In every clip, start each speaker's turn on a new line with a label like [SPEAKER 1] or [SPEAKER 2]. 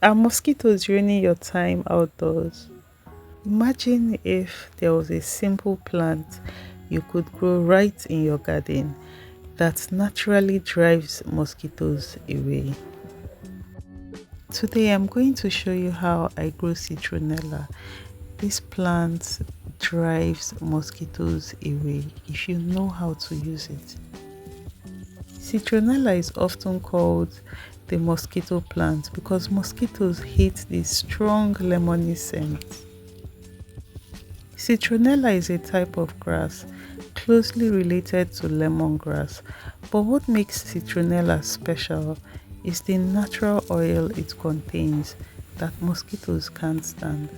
[SPEAKER 1] Are mosquitoes ruining your time outdoors? Imagine if there was a simple plant you could grow right in your garden that naturally drives mosquitoes away. Today I'm going to show you how I grow citronella. This plant drives mosquitoes away if you know how to use it. Citronella is often called the mosquito plant because mosquitoes hate this strong lemony scent. Citronella is a type of grass closely related to lemongrass, but what makes citronella special is the natural oil it contains that mosquitoes can't stand.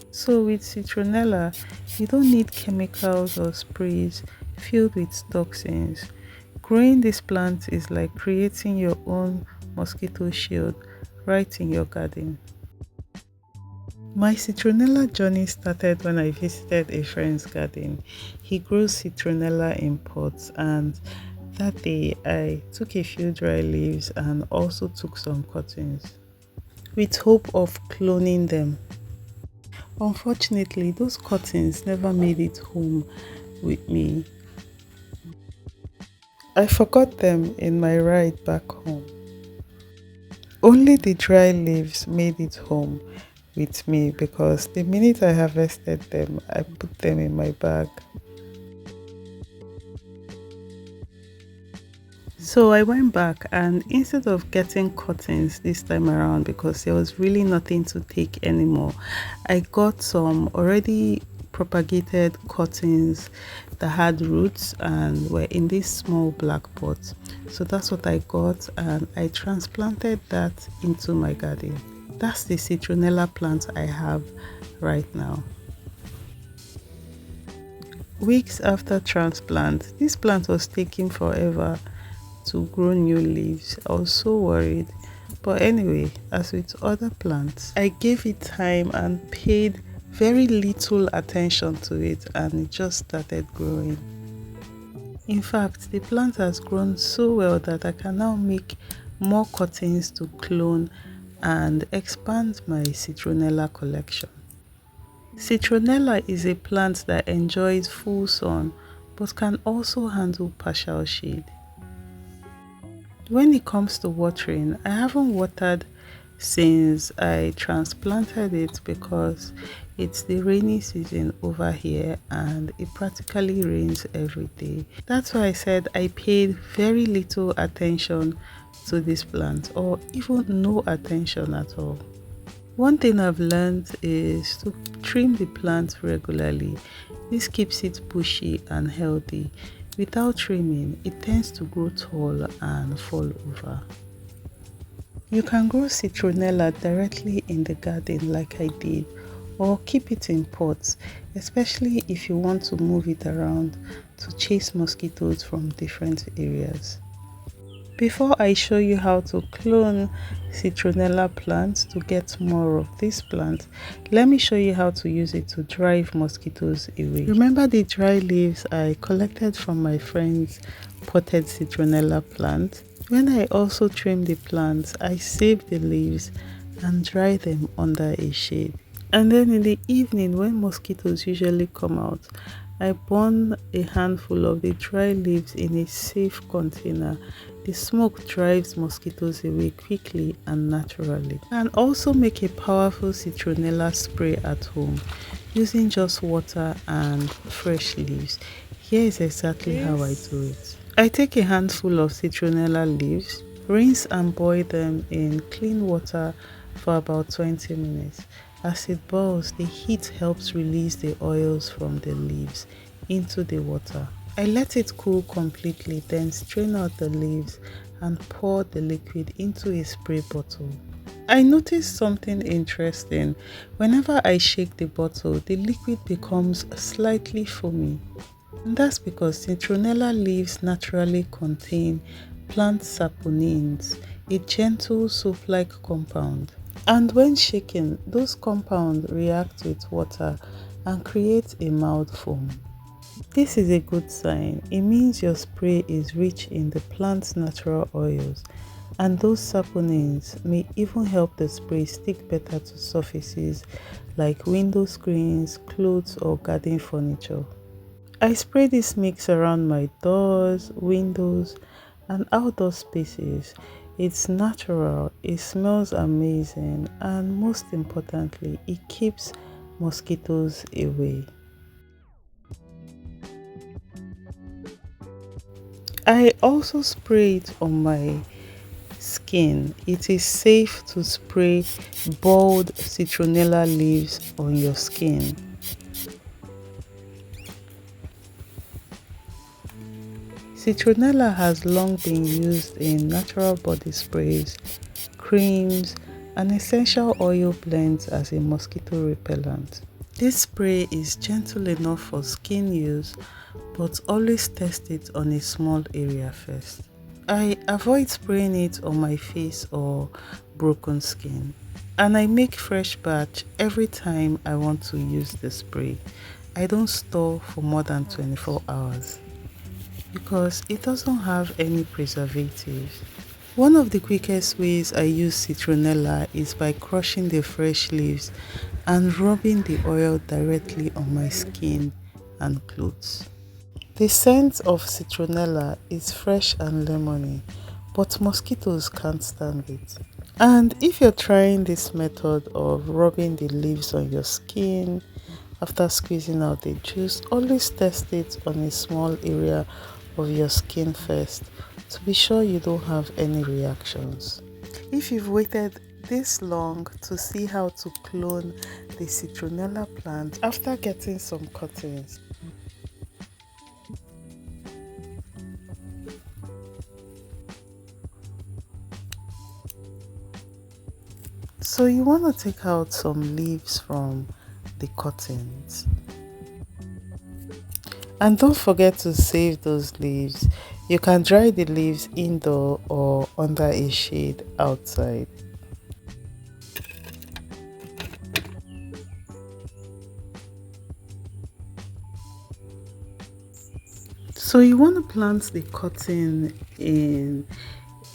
[SPEAKER 1] So with citronella, you don't need chemicals or sprays filled with toxins. Growing this plant is like creating your own mosquito shield right in your garden. My citronella journey started when I visited a friend's garden. He grows citronella in pots, and that day I took a few dry leaves and also took some cuttings with hope of cloning them. Unfortunately, those cuttings never made it home with me. I forgot them in my ride back home. Only the dry leaves made it home with me because the minute I harvested them, I put them in my bag. So I went back, and instead of getting cuttings this time around because there was really nothing to take anymore, I got some already propagated cuttings that had roots and were in this small black pot. So that's what I got, and I transplanted that into my garden. That's the citronella plant I have right now. Weeks after transplant, this plant was taking forever to grow new leaves. I was so worried. But anyway, as with other plants, I gave it time and paid very little attention to it, and it just started growing. In fact, the plant has grown so well that I can now make more cuttings to clone and expand my citronella collection. Citronella is a plant that enjoys full sun but can also handle partial shade. When it comes to watering, I haven't watered since I transplanted it because it's the rainy season over here and it practically rains every day. That's why I said I paid very little attention to this plant, or even no attention at all. One thing I've learned is to trim the plant regularly. This keeps it bushy and healthy. Without trimming, it tends to grow tall and fall over. You can grow citronella directly in the garden like I did, or keep it in pots, especially if you want to move it around to chase mosquitoes from different areas. Before I show you how to clone citronella plants to get more of this plant, let me show you how to use it to drive mosquitoes away. Remember the dry leaves I collected from my friend's potted citronella plant? When I also trim the plants, I save the leaves and dry them under a shade. And then in the evening, when mosquitoes usually come out, I burn a handful of the dry leaves in a safe container. The smoke drives mosquitoes away quickly and naturally. And also make a powerful citronella spray at home using just water and fresh leaves. Here is exactly how I do it. I take a handful of citronella leaves, rinse and boil them in clean water for about 20 minutes. As it boils, the heat helps release the oils from the leaves into the water. I let it cool completely, then strain out the leaves and pour the liquid into a spray bottle. I noticed something interesting. Whenever I shake the bottle, the liquid becomes slightly foamy. And that's because citronella leaves naturally contain plant saponins, a gentle soap-like compound. And when shaken, those compounds react with water and create a mild foam. This is a good sign. It means your spray is rich in the plant's natural oils and those saponins may even help the spray stick better to surfaces like window screens, clothes, or garden furniture. I spray this mix around my doors, windows, and outdoor spaces. It's natural, it smells amazing, and most importantly, it keeps mosquitoes away. I also spray it on my skin. It is safe to spray boiled citronella leaves on your skin. Citronella has long been used in natural body sprays, creams, and essential oil blends as a mosquito repellent. This spray is gentle enough for skin use, but always test it on a small area first. I avoid spraying it on my face or broken skin, and I make fresh batch every time I want to use the spray. I don't store for more than 24 hours because it doesn't have any preservatives. One of the quickest ways I use citronella is by crushing the fresh leaves and rubbing the oil directly on my skin and clothes. The scent of citronella is fresh and lemony, but mosquitoes can't stand it. And if you're trying this method of rubbing the leaves on your skin after squeezing out the juice, always test it on a small area of your skin first to be sure you don't have any reactions. If you've waited this long to see how to clone the citronella plant after getting some cuttings, so you want to take out some leaves from the cuttings. And don't forget to save those leaves. You can dry the leaves indoor or under a shade outside. So you want to plant the cotton in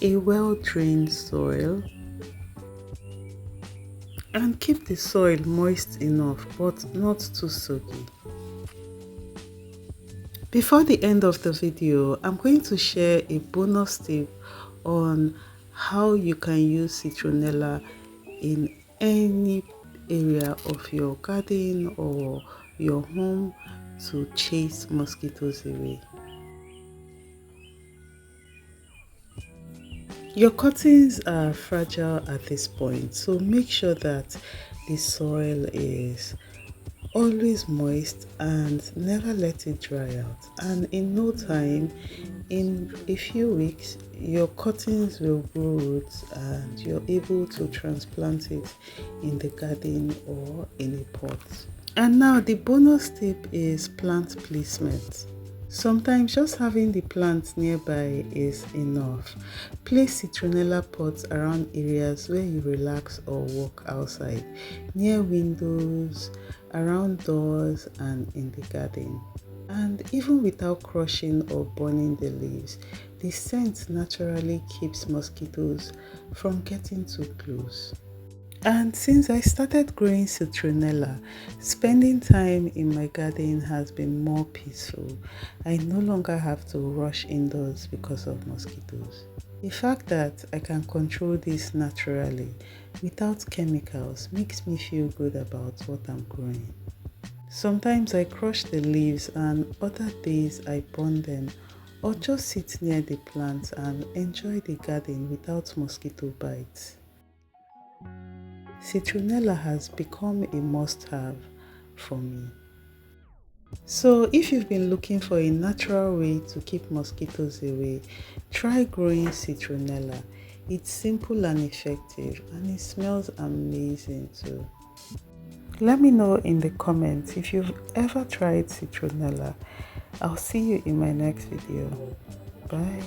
[SPEAKER 1] a well-drained soil and keep the soil moist enough but not too soggy. Before the end of the video, I'm going to share a bonus tip on how you can use citronella in any area of your garden or your home to chase mosquitoes away. Your cuttings are fragile at this point, so make sure that the soil is always moist and never let it dry out. And in no time, in a few weeks, your cuttings will grow roots and you're able to transplant it in the garden or in a pot. And now the bonus tip is plant placement. Sometimes just having the plant nearby is enough. Place citronella pots around areas where you relax or walk outside, near windows, around doors, and in the garden. And even without crushing or burning the leaves, the scent naturally keeps mosquitoes from getting too close. And since I started growing citronella, spending time in my garden has been more peaceful. I no longer have to rush indoors because of mosquitoes. The fact that I can control this naturally without chemicals makes me feel good about what I'm growing. Sometimes I crush the leaves and other days I burn them or just sit near the plants and enjoy the garden without mosquito bites. Citronella has become a must-have for me. So if you've been looking for a natural way to keep mosquitoes away, try growing citronella. It's simple and effective and it smells amazing too. Let me know in the comments if you've ever tried citronella. I'll see you in my next video. Bye.